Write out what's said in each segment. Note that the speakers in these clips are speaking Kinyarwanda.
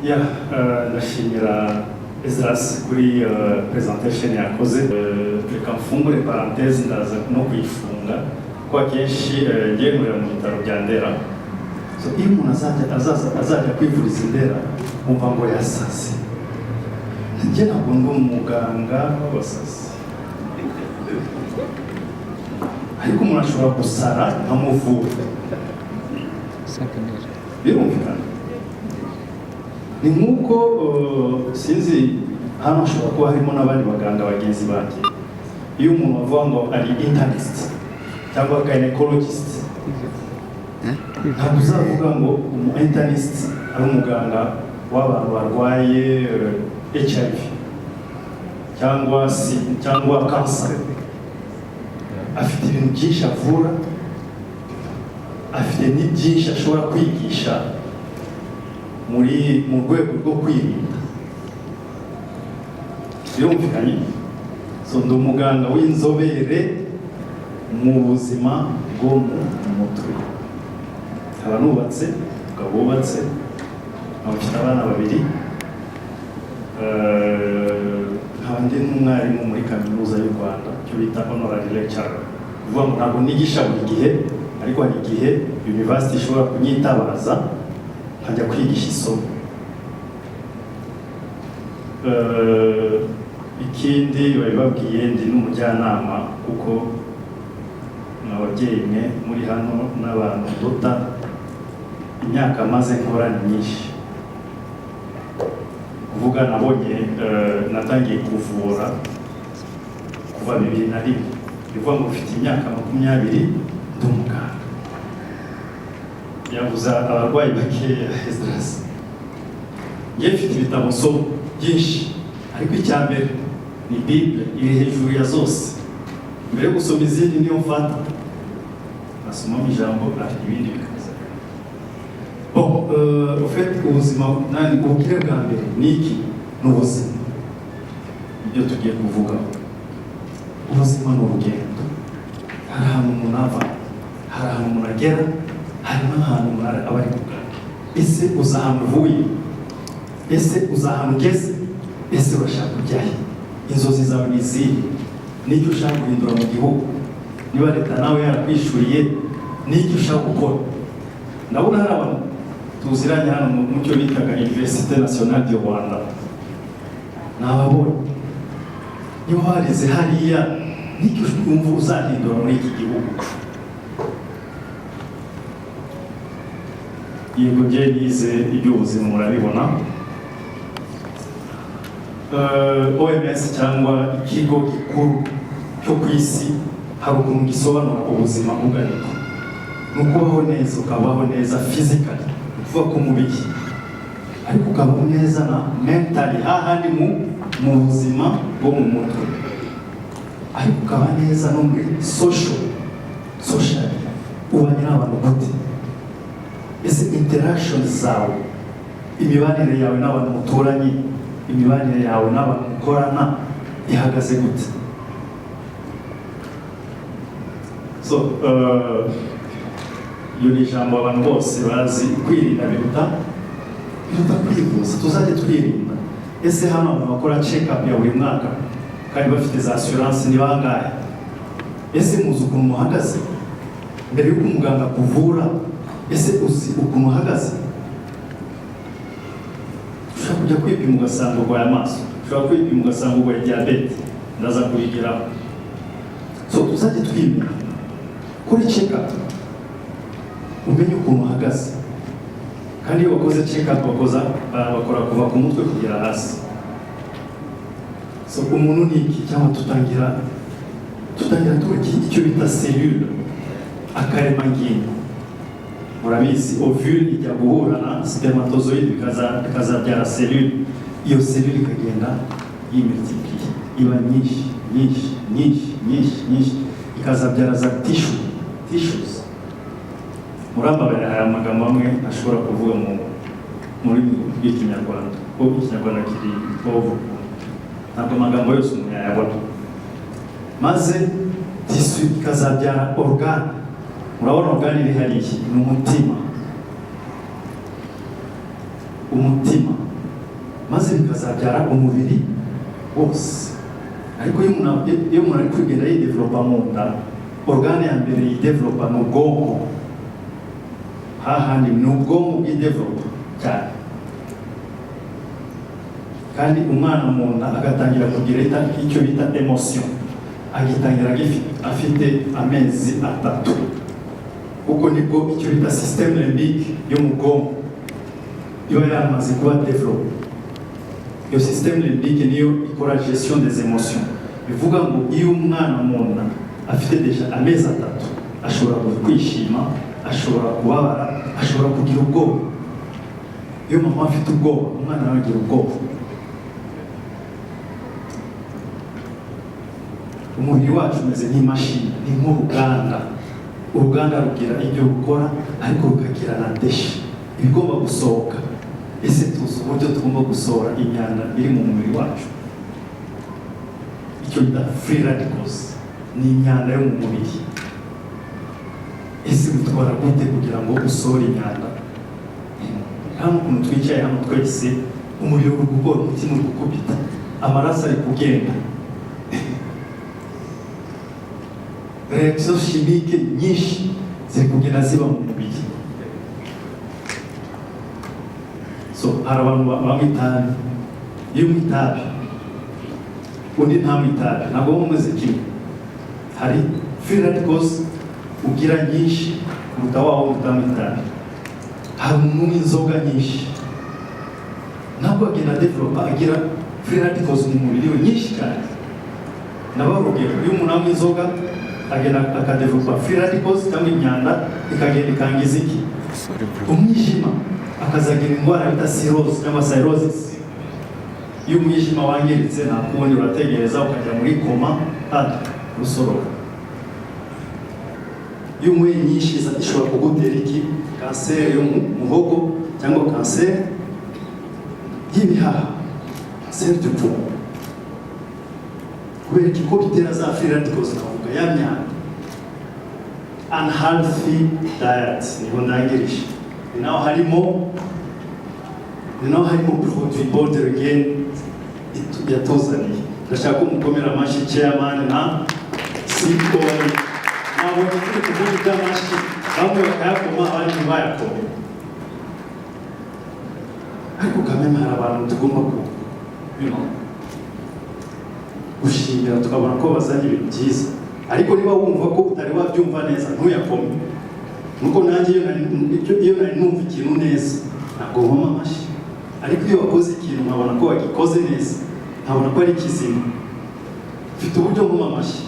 Ya ndashimira Esdras kuri presentation yakoze. Reka mfungure parenthèse ndaza no kuyifunga kwa kenshi ngemurira mu bitaro bya Ndera. So iyo umuntu azajya kwivuriza Ndera umva ngo yasase. Njye ntabwo ndi umuganga w'abasasi, ariko umuntu ashobora gusara nkamuvura birumvikana. Ni nk'uko sinzi hano hashobora kuba harimo n'abandi baganga bagenzi banjye. Iyo umuntu avuga ngo ari internist cyangwa gynecologist, ntabwo uzavuga ngo internist ari umuganga w'abantu barwaye HIV cyangwa cancer. Afite ibintu byinshi avura, afite n'ibyinshi ashobora kwigisha mu rwego rwo kwirinda. Birumvikanye. So ndi umuganga w'inzobere mu buzima bwo mu mutwe. Nkaba nubatse, ukaba wubatse, nkaba abana babiri, nkaba ndi n'umwarimu muri kaminuza y'u Rwanda, cyo bita honorary lecturer. Uvuga ngo ntabwo nigisha buri gihe, ariko hari igihe university ishobora kunyitabaza nkajya kwigisha isomo. Ikindi babibabwiye, ndi n'umujyanama kuko mwababyeyi mwe muri hano n'abantu dota imyaka maze nkora ni myinshi. Kuvuga nabonye natangiye kuvura kuva 2001. Bivuga ngo ufite imyaka 20 ndi umuganga. Yavuze abarwayi bakeya Esdras. Njye mfite ibitabo nsoma byinshi, ariko icya mbere ni Bible iri hejuru ya zose. Mbere yo gusoma izindi niyo mfata nasomamo ijambo ati ibindi bikaza. Ufite ubuzima nani ubukire bwa mbere ni iki? Ni ubuzima. Ibyo tugiye kuvuga, ubuzima ni urugendo. Hari ahantu umuntu ava, hari ahantu umuntu agera, hari n'ahantu umuntu aba ari kugana. Ese uza ahantu uvuye? Ese uza ahantu ugeze? Ese urashaka kujyahe? Inzozi zawe ni izihe? N'icyo ushaka guhindura mu gihugu? Niba leta nawe yarakwishuriye, n'icyo ushaka gukora? Ndabona hari abantu tuziranye hano mu cyo bitaga Université Nationale du Rwanda. Nababonye. Niba warize hariya, n'icyo wumva uzahindura muri iki gihugu? Yego bye nize iby'ubuzima murabibona. OMS cyangwa ikigo gikuru cyo ku isi hari ukuntu gisobanura ubuzima bugariko. Ni ukubaho neza, ukabaho neza physically, ukuvuga ku mubiri, ariko ukabaho neza na mentally, hahandi mu buzima bwo mu mutwe, ariko ukaba neza no muri social ubanye n'abantu gute? Ese interactions zawe, imibanire yawe n'abantu muturanye, imibanire yawe n'abantu mukorana ihagaze gute? So iyo ni ijambo abantu bose bazi. Kwirinda biruta kwivuza. Tuzajya twirinda. Ese hano abantu bakora check up ya buri mwaka kandi bafite za assurance ni bangahe? Ese muzi ukuntu muhagaze mbere y'uko umuganga kuvura? Ese uzi ukuntu uhagaze? Ushobora kujya kwipima ugasanga urwaye amaso, ushobora kwipima ugasanga urwaye diabete, ndaza kubigeraho. So tuzajya twimira kuri check up, umenye ukuntu uhagaze. Kandi iyo wakoze check up bakora kuva ku mutwe kugera hasi. So umuntu ni iki? Cyangwa tutangira tuvuga icyo bita cellule, akaremangingo. Murabizi ovule ijya guhura na spermatozoide bikazabyara cellule. Iyo cellule ikagenda yimultiplier, iba nyinshi, ikazabyara za tissues. Murambabara aya magambo amwe ashobora kuvuga muri bw'ikinyarwanda, ko ikinyarwanda kiri povo, ntabwo amagambo yose umuntu yayabona. Maze tissu ikazabyara organe. Murabona organe iri hariya ni umutima. maze bikazabyara umubiri wose. Ariko iyo umuntu ari kugenda yidevelopa mu nda, organe ya mbere yidevelopa ni ubwonko. Hahandi ni ubwonko bwidevelopa cyane, kandi umwana mu nda agatangira kugira icyo bita emotion, agitangira afite amezi 3, kuko nibwo icyo bita système limbique yo mu bwonko iba yamaze kuba develope. Iyo système limbique niyo ikora gestion des émotions. Bivuga ngo iyo umwana mu nda afite deja amezi 3, ashobora kwishima, ashobora kubabara, ashobora kugira ubwoba. Iyo mama afite ubwoba, umwana nawe agira ubwoba. Umubiri wacu umeze nk'imashini, ni nk'uruganda. Uruganda rugira ibyo rukora, ariko rukagira na deshi ibigomba gusohoka. Ese tuzi uburyo tugomba gusohora imyanda iri mu mubiri wacu? Icyo bita free radicals, ni imyanda yo mu mubiri. Ese bitwara gute kugira ngo usohore imyanda? Hano ukuntu twicaye hano twese, umubiri uri gukora, umutima uri gukubita, amaraso ari kugenda, reaction chimique nyinshi ziri kugenda ziba mu mubiri. So hari abantu banywa itabi. Iyo unywa itabi undi ntanywa itabi, ntabwo mumeze kimwe. Hari free radicals ugira nyinshi kuruta wawe utanywa itabi. Hari umuntu unywa inzoga nyinshi, ntabwo agenda developa, agira free radicals mu mubiri we nyinshi cyane. Nabarugero, iyo umuntu anywa inzoga agenda akadevelopa free radicals cyangwa imyanda ikagenda ikangiza iki? Umwijima. Akazagira indwara bita cirrhosis cyangwa cirrhosis. Iyo umwijima wangiritse nta kundi urategereza ukajya muri koma rusororo. Iyo umwe nyinshi ishobora kugutera iki? Kanseri yo mu muhogo, cyangwa kanseri y'ibihaha, kanseri du poumon. Kubera ko bitera za free radicals navuga ya myanda. Unhealthy diet niho ndangirije. Ni naho harimo produit border again yatuzaniye. Ndashaka umukomera amashyi chairman na CEO nabo turi kuvuga amashyi, bamwe bakayakoma abandi ntibayakome. Ariko kameme hari abantu tugomba gushimira, tukabona ko bazanye ibintu byiza. Ariko niba wumva ko utari wabyumva neza, ntuyakome. Nuko nanjye iyo nari numva ikintu neza, ntabwo nkoma amashyi. Ariko iyo wakoze ikintu nkabona ko wagikoze neza, nkabona ko ari kizima, mfite uburyo nkoma amashyi.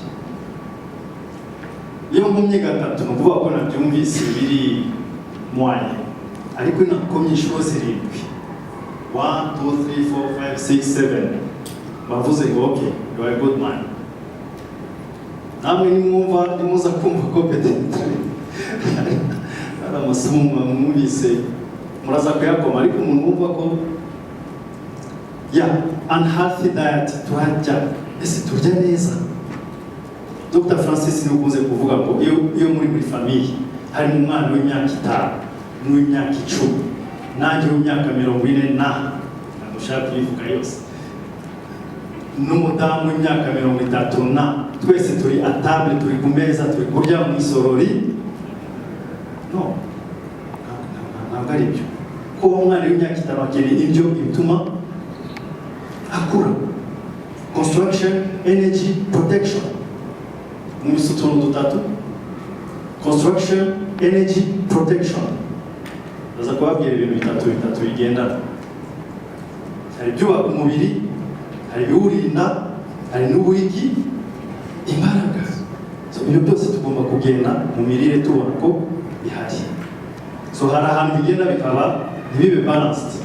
Iyo nkomye gatatu ni ukuvuga ko nabyumvise biri mwaye, ariko nakomye inshuro 7. 1, 2, 3, 4, 5, 6, 7. Bavuze ngo okay, you are a good man. Namwe nimuza kumva ko petete ari amasomo mwumvise muraza kuyakoma, ariko umuntu wumva ko unhealthy diet turarya, ese turya neza? Dr. Francis nikunze kuvuga ngo iyo muri famille hari umwana w'imyaka 5 n'uw'imyaka 10 nanjye w'imyaka 40 nagushaka kuyivuga yose, n'umudamu w'imyaka 30 twese turi atable, turi ku meza, turi kurya mu isorori. No, ntabwo ari byo. Ko umwana w'imyaka 5 akeneye ibyo bituma akura. Construction, energy, protection. Mu utuntu 3: construction, energy, protection. Baza kubabwira ibintu bitatu bigendana. Hari ibyubaka umubiri, hari ibiwurinda, hari n'ubuhigi, imbaraga. So ibyo byose tugomba kugenda mu mirire tubona ko bihari. So hari ahantu bigenda bikaba ntibibe balanced,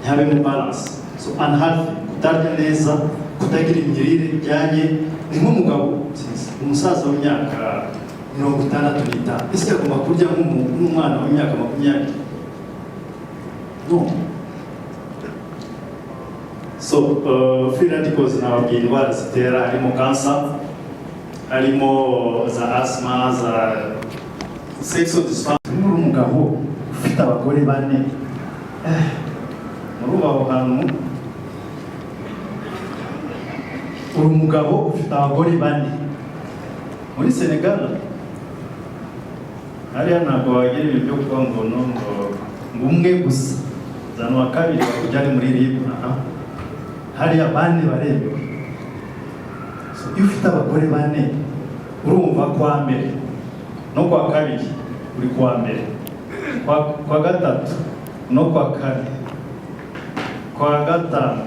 ntihabemo balance. So unhealthy, kutarya neza, kutagira imirire ijyanye. Ni nk'umugabo umusaza w'imyaka 65, ese agomba kurya nk'umwana w'imyaka 20? No. So free radicals nababwira indwara zitera, harimo cancer, harimo za asthma, za sexual dysfunction. Muri umugabo ufite abagore 4, muri abo hantu uri umugabo ufite abagore bane muri Senegal. Hariya ntabwo wagira ibintu byo kuba ngo umwe gusa zana wa kabiri bakujyane muri RIB. Hariya bane baremewe. So iyo ufite abagore bane urumva kwa mbere no kwa kabiri uri kwa mbere, kwa gatatu no kwa kane, kwa gatanu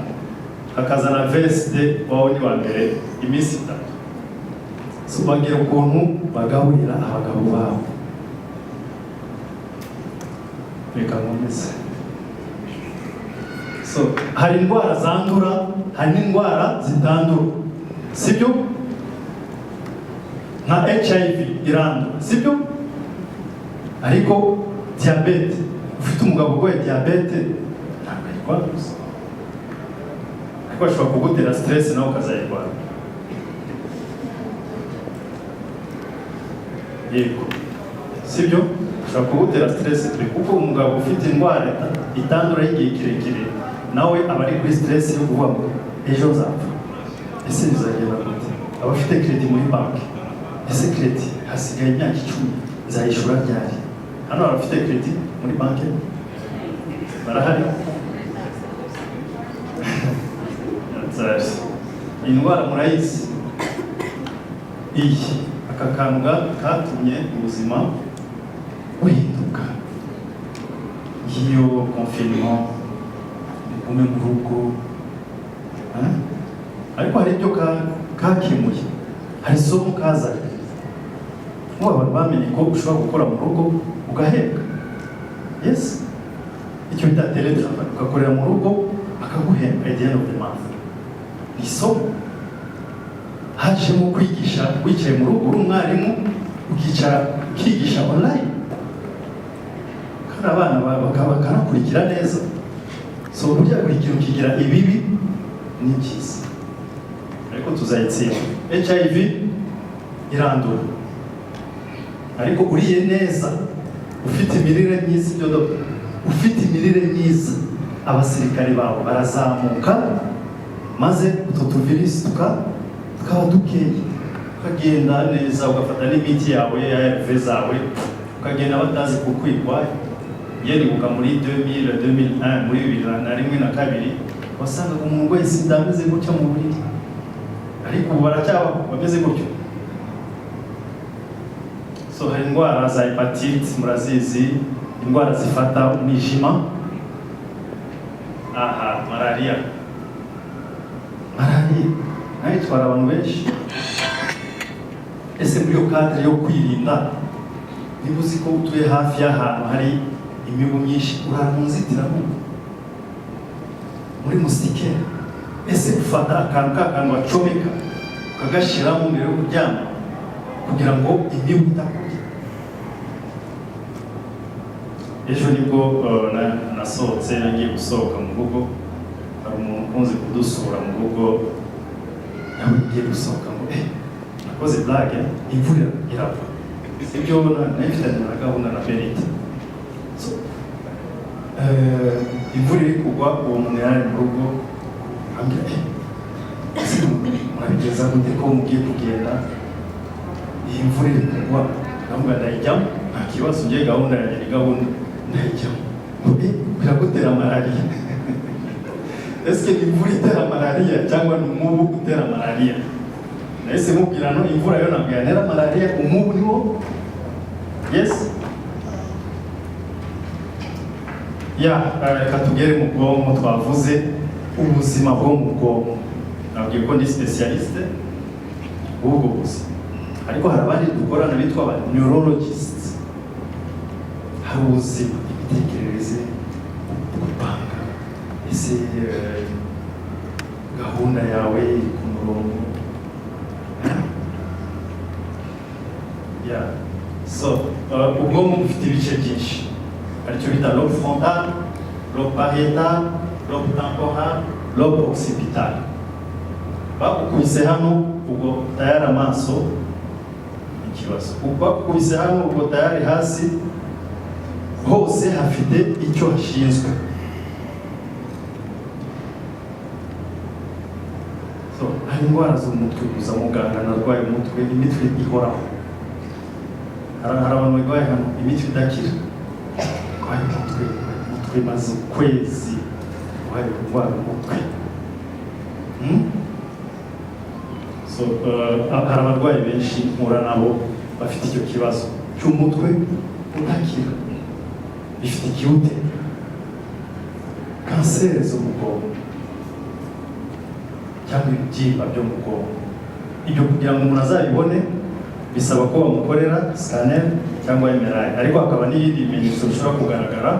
hakazana veste wawe ni wa mbere iminsi itatu. So bagira ukuntu bagaburira abagabo babo. Reka nkomeze. So hari indwara zandura, hari n'indwara zitandura, sibyo? Nka HIV irandura, sibyo? Ariko diabete, ufite umugabo urwaye diabete ntabwo ayirwaza, ariko ashobora kugutera stress nawe ukazayirwara. Yego, sibyo? Ashobora kugutera stress kuko umugabo ufite indwara itandura y'igihe kirekire nawe aba ari kuri stress yo kuvuga ngo ejo nzapfa, ese bizagenda gute? Aba afite credit muri banki, ese credit hasigaye imyaka 10 nzayishura ryari? Hano abafite credit muri banki barahari. Indwara murayizi iyi, aka kantu katumye ubuzima buhinduka. Iyo confinement ume mu rugo, ariko hari ibyo kakemuye, hari isomo kazanye. Abantu bamenye ko ushobora gukora mu rugo ugahembwa. Yes, icyo bita teletravail, ugakorera mu rugo bakaguhemba at the end of the month. Ni isomo hajemo kwigisha wicaye mu rugo uri umwarimu ukicara ukigisha online, kandi abana bakanakurikira neza. So burya buri kintu kigira ibibi ni byiza, ariko tuzayitsinda. HIV irandura, ariko uriye neza, ufite imirire myiza, ibyo ufite imirire myiza, abasirikare bawe barazamuka, maze utwo tuvirisi tukaba dukeye, ukagenda neza, ugafata n'imiti yawe ya ARV zawe, ukagenda batazi kukwirwaye. Yeribuka muri 2001 muri 2001 wasangaga umuntu wese ndameze gutya mu buriri, ariko ubu baracyaba bameze gutyo. So hari indwara za hepatite murazizi, indwara zifata umwijima, malaria nayo itwara abantu benshi. Ese muri iyo kadire yo kwirinda, niba uzi ko utuye hafi y'ahantu hari imibu myinshi, urara mu nzitiramubu muri musike, ese ufata akantu k'akantu wacomeka ukagashyiramo mbere yo kuryama kugira ngo imibu itakurya. Ejo nibwo nasohotse, nagiye gusohoka mu rugo, hari umuntu ukunze kudusura mu rugo, nawe ugiye gusohoka ngo nakoze blague, imvura irava. Ibyo nayifitanye na gahunda na Benita. Imvura iri kugwa, uwo muntu yari mu rugo ambwira ese murabigeza gute ko mugiye kugenda, iyi mvura iri kugwa? Ndamubwira ndayijyamo, nta kibazo, ngiye gahunda yanjye ni gahunda, ndayijyamo. Biragutera malariya. Ese ni imvura itera malariya cyangwa ni umubu utera malariya? Nahise mubwira no imvura yo ntabwo yantera malariya, umubu niwo. Yes. Reka tugere mu bwonko. Twavuze ubuzima bwo mu bwonko, nabwiye ko ndi specialiste ubwo buzima, ariko hari abandi dukorana bitwa aba neurologists. Hari ubuzima, imitekerereze, gupanga, ese gahunda yawe ku murongo. So ubwonko bufite ibice byinshi, aricyo bita lobe frontal, lobe parietal, lobe temporal, lobe occipital. Bakukubise hano ubwo tayari amaso ikibazo, bakukubise hano ubwo tayari hasi, hose hafite icyo hashinzwe. So hari indwara zo mu mutwe gusa muganga narwaye umutwe imitwe ihoraho, hari abantu barwaye hano imitwe idakira, barwaye umutwe maze ukwezi barwaye indwara umutwe. So hari abarwayi benshi mpura nabo bafite icyo kibazo cy'umutwe udakira, bifite ikiwute, kanseri zo mu bwonko cyangwa ibibyimba byo mu bwonko. Ibyo kugira ngo umuntu azabibone bisaba ko bamukorera scanner cyangwa MRI, ariko hakaba n'ibindi bimenyetso bishobora kugaragara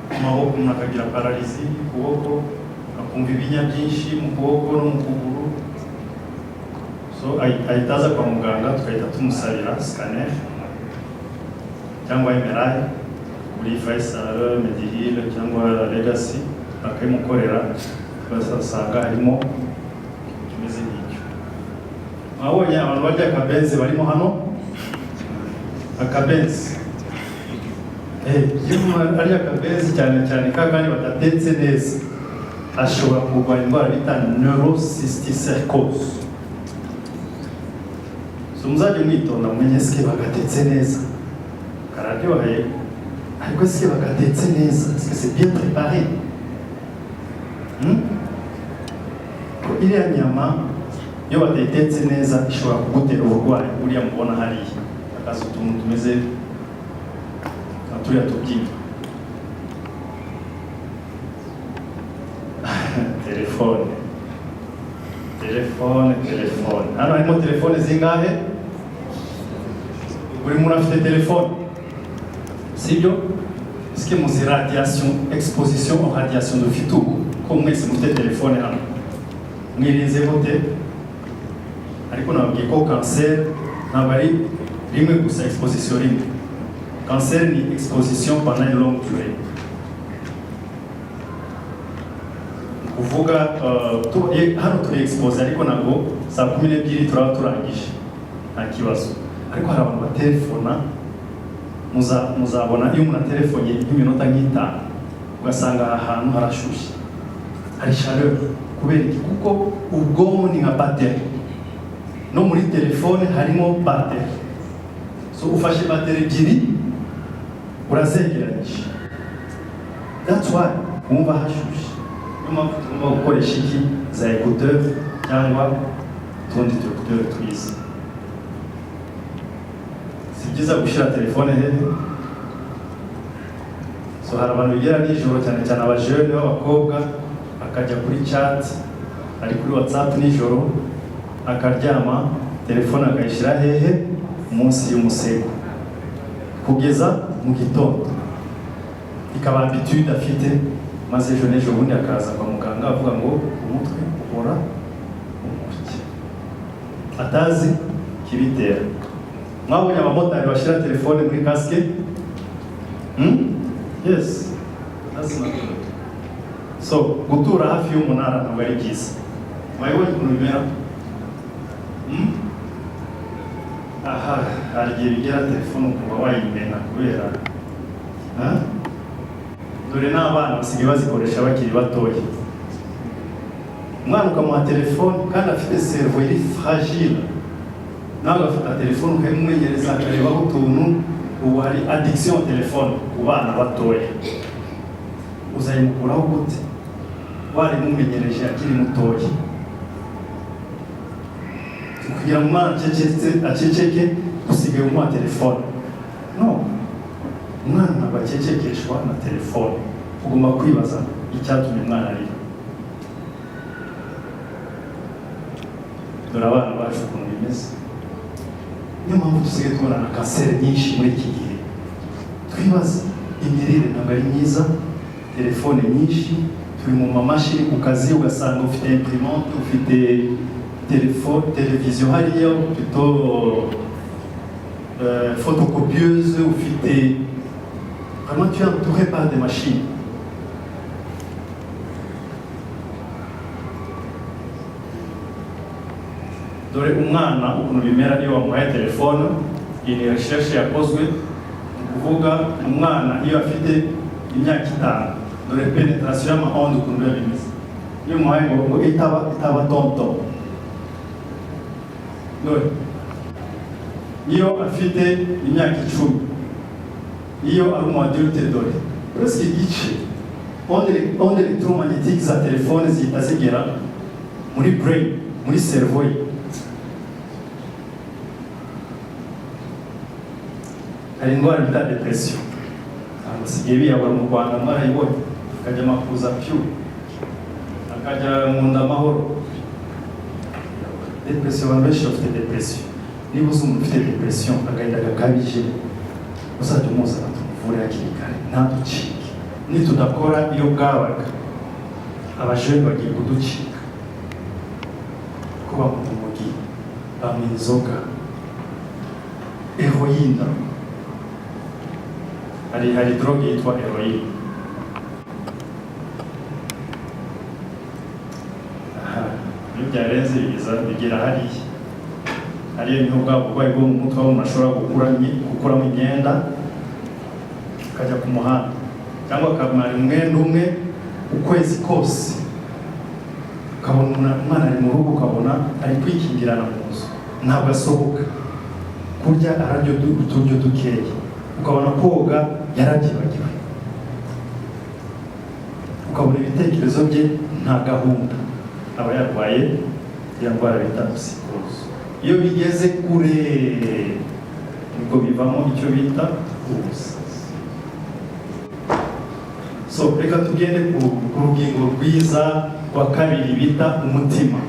ku maboko, umuntu akagira pararizi y'ukuboko, akumva ibinya byinshi mu kuboko no mu kuguru. So ahita aza kwa muganga tukahita tumusabira scanner cyangwa MRI muri Faisal, Medihil cyangwa Legacy, bakayimukorera basanga harimo kimeze nk'icyo. Mwabonye abantu barya akabenzi barimo hano, akabenzi iyo umuntu arya akabenzi cyane cyane kandi badatetse neza, ashobora kurwara indwara bita neurocysticercose. So muzajye mwitonda mumenye eske bagatetse neza, kararyoheye, ariko eske bagatetse neza, eske c'est bien préparé. Iriya nyama iyo batayitetse neza ishobora kugutera uburwayi buriya mubona hariya, akazi utuntu tumeze nka turiya tubyimba. telefone hano harimo telefone zingahe? Buri muntu afite telefone, sibyo? Eske muzi exposition aux radiation dufite ubu ko mwese mufite telefone hano, mwirinze gute? Ariko nababwiye ko cancer ntabwo ari rimwe gusa, exposition rimwe. Cancer ni exposition pendant une longue durée. Kuvuga hano turi expose, ariko ntabwo saa 12 turaba turangije, nta kibazo. Ariko hari abantu batelefona, muzabona iyo umuntu atelefone nk'iminota nk'itanu ugasanga ahantu harashushe, hari chaleur. Kubera iki? Kuko ubwonko ni nka bateri, no muri telefone harimo bateri. So ufashe bateri ebyiri urazegeranyije, that's why wumva hashushe. Niyo mpamvu tugomba gukoresha iki, za écouteur cyangwa utundi écouteur twiza. Si byiza gushyira telefone hehe. So hari abantu bigera nijoro, cyane cyane abajene b'abakobwa, akajya kuri chat, ari kuri WhatsApp nijoro, akaryama telefone akayishyira hehe, munsi y'umusego kugeza mu gitondo, ikaba habitude afite, maze ejo n'ejo bundi akaza kwa muganga avuga ngo umutwe uhora umurya, atazi kibitera. Mwabonye abamotari bashyira telefone muri casque? Yes, that's not good. So gutura hafi y'umunara ntabwo ari byiza. Mwabonye ukuntu bimera? Aha, hari igihe bigera telefone ukuba wayimena kubera dore n'abana basigaye bazikoresha bakiri batoya. Umwana ukamuha telefone kandi afite cerveau iri fragile, nawe ugafata telefone ukayimumenyereza akarebaho utuntu. Ubu hari addiction telefone ku bana batoya, uzayimukuraho gute warimumenyereje akiri mutoya? Kugira ngo umwana aceceke usigaye umuha telefone? No, umwana ntabwo acecekeshwa na telefone. Ugomba kwibaza icyatumye umwana arira. Dore abana bacu ukuntu bimeze. Niyo mpamvu dusigaye tubona na kanseri nyinshi muri iki gihe. Twibaza, imirire ntabwo ari myiza, telefone nyinshi, turi mu mamashini ku kazi, ugasanga ufite imprimante, ufite télévision hariya, plutôt photocopieuse, ufite vraiment tu es entouré par des machines. Dore umwana ukuntu bimera iyo wamuhaye telefone. Iyi ni recherche yakozwe, kuvuga umwana iyo afite imyaka 5, dore penetration y'amahonda ukuntu biba bimeze. Iyo umuhaye ngo itaba tonto, none iyo afite imyaka 10, iyo ari umu adulte dore presque igice onde electromagnétique za telefone zihita zigera muri brain, muri cerveau ye. Hari indwara bita depression, abasigaye biyabura mu Rwanda mwarayibonye, akajya makuza pyu, akajya mu nda amahoro. Depression, abantu benshi bafite depression. Niba uzi umuntu ufite depression agahinda gakabije, uzajya umuzana tumuvure hakiri kare ntaducike. Nitudakora iyo bwabaga abajene bagiye kuducika, kuba mu mugi banywa inzoga, heroine. Hari drogue yitwa heroine. Iyo byarenze bigera hariya niho bwa burwayi bwo mu mutwe aho umuntu ashobora gukuramo imyenda akajya ku muhanda, cyangwa akamara umwenda umwe ukwezi kose, ukabona umwana ari mu rugo, ukabona ari kwikingirana mu nzu, ntabwo asohoka, kurya ararya uturyo dukeya, ukabona koga yarabyibagiwe, ukabona ibitekerezo bye nta gahunda, aba yarwaye iyo ndwara bita psychose. Iyo bigeze kure nibwo bivamo icyo bita ubusazi. So reka tugende ku rugingo rwiza rwa kabiri bita umutima.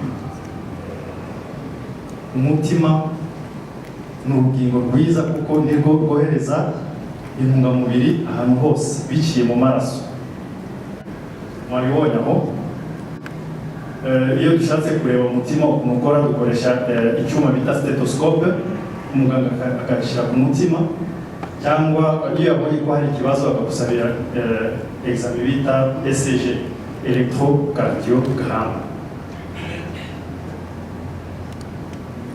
Umutima ni urugingo rwiza kuko nirwo rwohereza intungamubiri ahantu hose biciye mu maraso. Mwabibonye aho iyo dushatse kureba umutima ukuntu ukora, dukoresha icyuma bita stethoscope, umuganga akagishyira ku mutima, cyangwa iyo yabonye ko hari ikibazo akagusabira examen bita ECG, electrocardiogram.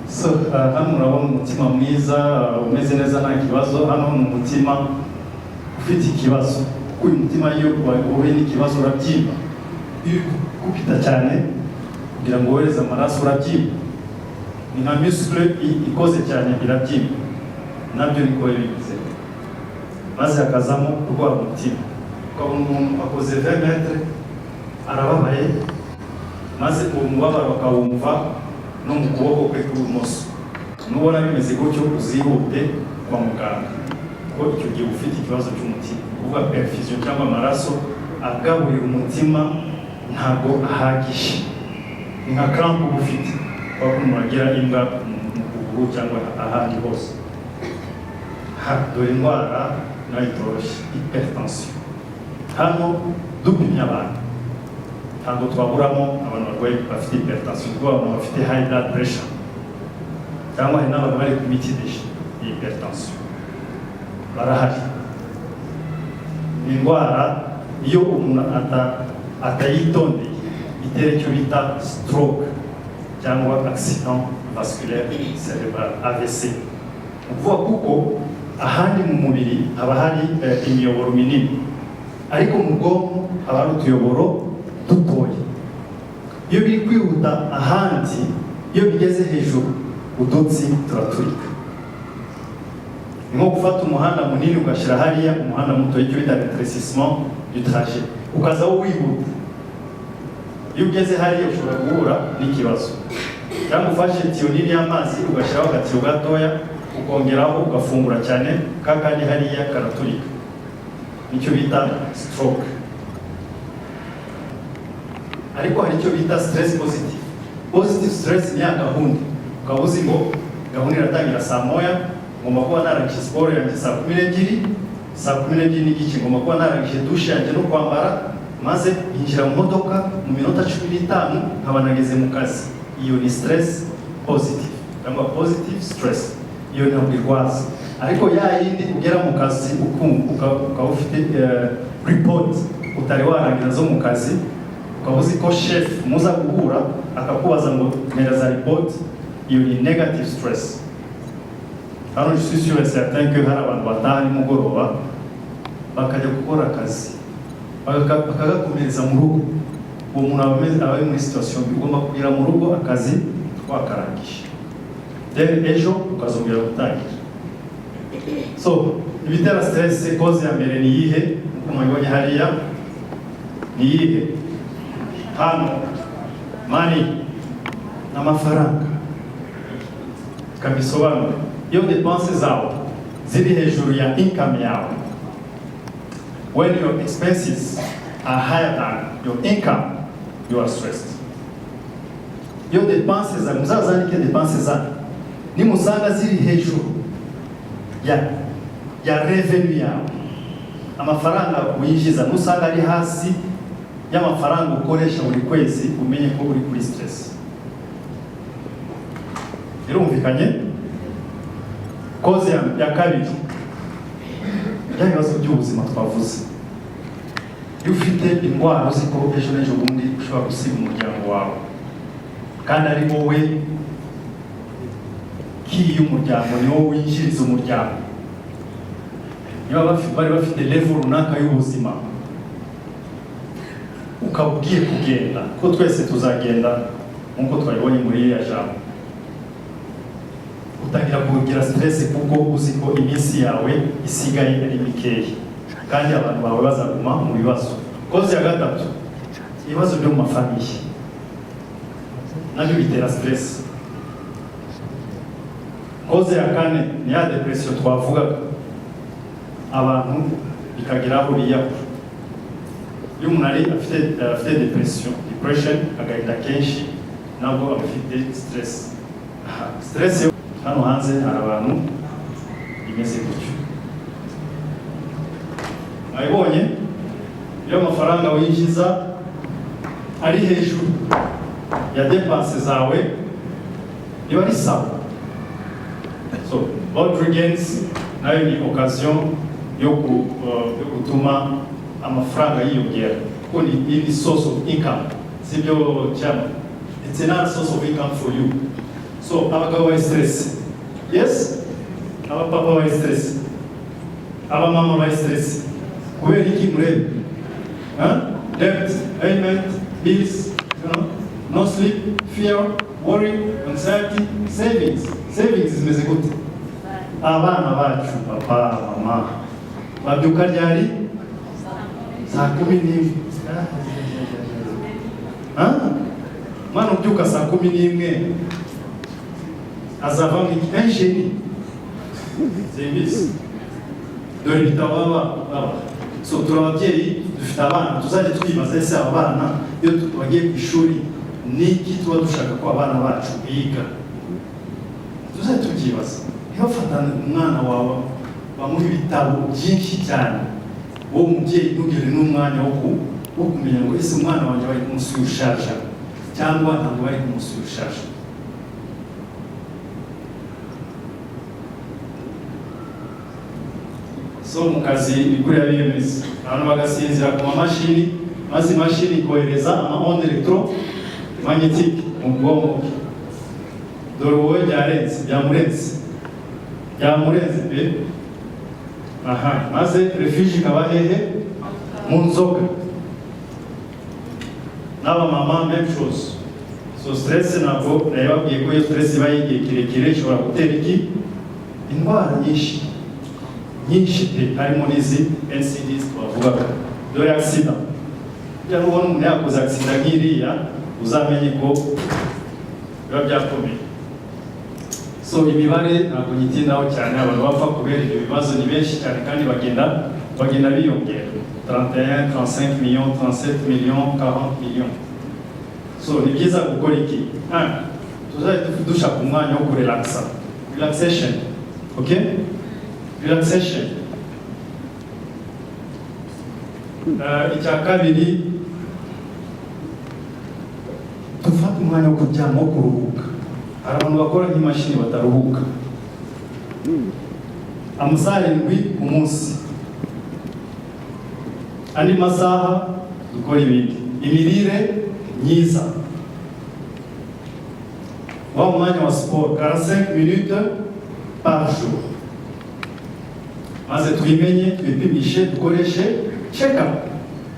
So hano urabona umutima mwiza umeze neza nta kibazo. Hano ni umutima ufite ikibazo, kuko uyu mutima iyo uhuye n'ikibazo urabyimba, iyo ukupita cyane kugira ngo wohereze amaraso urabyimba, ni nka muscle ikoze cyane irabyimba, nabyo niko bigize, maze hakazamo kurwara umutima. Ukabona umuntu akoze 20 metres arababaye, maze uwo mubabaro akawumva no mu kuboko kwe kw'ibumoso. Nubona bimeze gutyo uzihute kwa muganga, kuko icyo gihe ufite ikibazo cy'umutima, kuvuga perfusion cyangwa amaraso agaburira umutima ntabwo ahagije, ni nka cramp uba ufite, kuko muragira imbwa mu kuguru cyangwa ahandi hose. Dore indwara nayo itoroshye, hypertension. Hano dupimye abantu ntabwo twaburamo abantu barwaye bafite hypertension, kuko abantu bafite high blood pressure, cyangwa hari n'abantu bari ku miti deje hypertension barahari. Ni indwara iyo umuntu atayitondeye itera icyo bita stroke cyangwa accident vasculaire cerebral, AVC. Ukuvuga kuko ahandi mu mubiri haba hari imiyoboro minini, ariko mu bwonko haba hari utuyoboro dutoya. Iyo biri kwihuta ahandi, iyo bigeze hejuru udutsi turaturika. Ni nko gufata umuhanda munini ugashyira hariya umuhanda muto, icyo bita rétrécissement du trajet, ukaza wo wihuta. Iyo ugeze hariya ushobora guhura n'ikibazo, cyangwa ufashe tiyo nini y'amazi ugashyiraho agatiyo gatoya, ukongeraho ugafungura cyane, kakandi hariya karaturika, nicyo bita stroke. Ariko hari icyo bita stress positive. Positive stress ni ya gahunda, ukaba uzi ngo gahunda iratangira saa moya, ngomba kuba narangije siporo yanjye saa 12, saa 12 n'igice ngomba kuba narangije dushe yanjye no kwambara, maze yinjira mu modoka mu minota 15 nkaba nageze mu kazi. Iyo ni stress positive cyangwa positive stress, iyo ni ubwirwaza. Ariko ya yindi ugera mu kazi ukaba ufite report utari warangiza zo mu kazi, ukaba uzi ko chef muza guhura akakubaza ngo mpereza report, iyo ni negative stress. Hano je suis sûr et certain que hari abantu bataha nimugoroba bakajya gukora akazi bakagakomereza mu rugo. Uwo muntu aba muri situation ugomba kugira mu rugo akazi twakarangije. then ejo ukazongera gutangira. So ibitera stress cause ya mbere ni yihe? Umubonye hariya ni yihe? Hano money n'amafaranga kabisobanura. Iyo dépenses zawe ziri hejuru ya income yawe, when your expenses are higher than your income, you are stressed. Iyo dépenses zawe muzazanike dépenses zawe nimusanga ziri hejuru ya revenue yawe, amafaranga uyinjiza musanga ari hasi y'amafaranga ukoresha buri kwezi, umenye ko uri kuri stress. Birumvikanye? Cause ya kabiri ibibazo by'ubuzima twavuze. Iyo ufite indwara uzi ko ejo n'ejo bundi ushobora gusiga umuryango wawe, kandi ari wowe kiyi umuryango, ni wowe winjiriza umuryango. Niba bari bafite level runaka y'ubuzima, ukaba ugiye kugenda, ko twese tuzagenda nk'uko twabibonye muri iriya jambo, utangira kugira stress kuko uzi ko iminsi yawe isigaye ari mikeya, kandi abantu bawe bazaguma mu bibazo. Cause ya gatatu, ibibazo byo mu mafamiye nabyo bitera stress. Cause ya kane ni ya depression twavugaga, abantu bikagira aho biyahura. Iyo umuntu afite depression agahinda kenshi, nabwo abafite stress. Stress hano hanze hari abantu imeze gutyo. Ayibonye iyo amafaranga winjiza ari hejuru ya dépenses zawe, niba ari sawa. So both gains nayo ni occasion yo gutuma amafaranga yiyongera, kuko ni source of income, sibyo cyane. It's another source of income for you. So abagabo bari stress, yes, abapapa bari stress, abamama bari stress. Kubera iki murebe? Debt, payment, bills, no sleep, fear, worry, anxiety, savings. Savings zimeze gute? Abana bacu, papa, mama, babyuka ryari? Saa 11. Mwana ubyuka saa 11 azava nk'enjeni service dore bitababa. So turababyeyi dufite abana, tuzajya twibaza ese aba bana iyo bagiye ku ishuri niki tuba dushaka ko abana bacu biga. Tuzajya tubyibaza. Iyo ufatana umwana wawe bamuha ibitabo byinshi cyane, wowe umubyeyi ntugire n'umwanya wo kumenya ngo ese umwana wanjye bari kumusura ushaje cyangwa ntabwo bari kumusura ushaje. So mu kazi bigurira biyemeza, abantu bagasinzira ku mamashini, maze imashini ikohereza ama-onde electromagnetic mu bwonko. Dore wowe byamurenze pe. Maze refuge ikaba hehe? Mu nzoga. N'abamama même chose. So stress ntabwo nayababwiye ko iyo stress iba y'igihe kirekire ishobora gutera iki? Indwara nyinshi pe, harimo n'izi NCDs twavugaga. Dore accident. Iyo ubona umuntu yakoze accident nk'iriya, uzamenye ko biba byakomeye. So imibare ntabwo nyitindaho cyane, abantu bapfa kubera ibyo bibazo ni benshi cyane kandi bagenda biyongera. 31, 35 millions, 37 millions, 40 millions. So ni byiza gukora iki? Tuzajya dushaka umwanya wo kurelaxa. Relaxation. Okay? Relaxation. Icya kabiri, dufata umwanya wo kuryama, wo kuruhuka. Hari abantu bakora nk'imashini bataruhuka. Amasaha 7 ku munsi, andi masaha dukora ibindi. Imirire myiza, wa mwanya wa sport 45 minutes par jour. Maze twimenye, twipimishe, dukoreshe check-up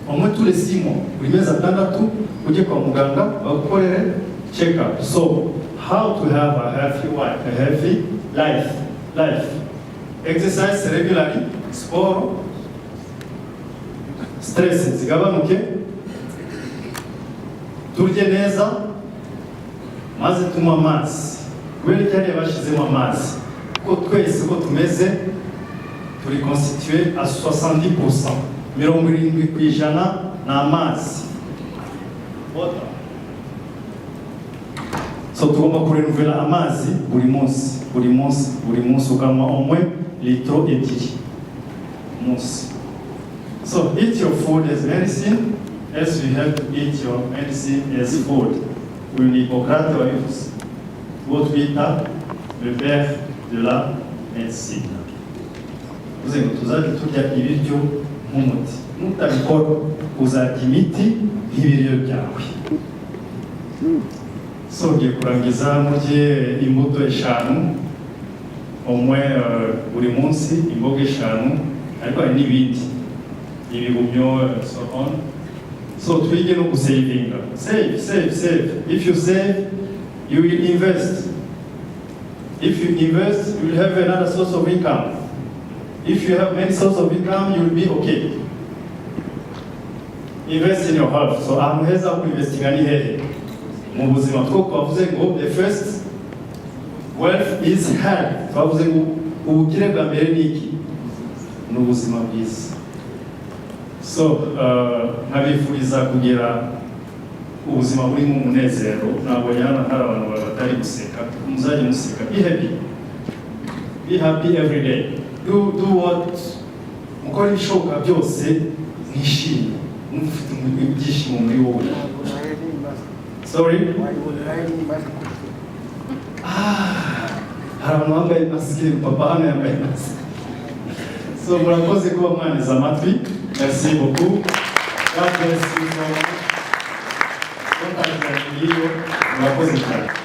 au moins tous les 6 mois. Buri mezi 6 ujye kwa muganga bagukorere check-up. So how to have a healthy what? A healthy life. Exercise regularly, sport, stress zigabanuke, turye neza, maze tunywa amazi. Kubera cyane bashizemo amazi. Ko twese ko tumeze turi constitué à 70%. 70% na amazi. Water. So tugomba kurenuvera amazi buri munsi ukanywa omwe litro ebyiri munsi. So eat your food as medicine as you have to eat your medicine as food. Uyu ni Hippocrate wabivuze. Uwo twita le père de la médecine. Uze ngo tuzajya turya ibiryo nk'umuti. Nutabikora uzarya imiti nk'ibiryo byawe. So ngiye kurangiza murye imbuto 5 omwe buri munsi, imboga 5 ariko hari n'ibindi ibigumyo so on. So twige no gusavinga. Save. If you save, you will invest. If you invest, you will have another source of income. If you have many sources of income, you will be okay. Invest in your health. So I'm here to invest in health. Mu buzima twavuze ngo the first wealth is health. Twavuze ngo ubukire bwa mbere ni iki? Ni ubuzima bwiza. So nkabifuriza kugira ubuzima burimo umunezero. Ntabwo yana hari abantu batari guseka. Muzajye museka. Be happy every day. Do what mukora ibishoboka byose mwishimye. Mufite ibyishimo muri wowe. Sorry? Hari abantu bambaye masike, papa hano yambaye masike. So murakoze kuba mwaneze amatwi. Merci beaucoup. God bless you so much. Murakoze cyane.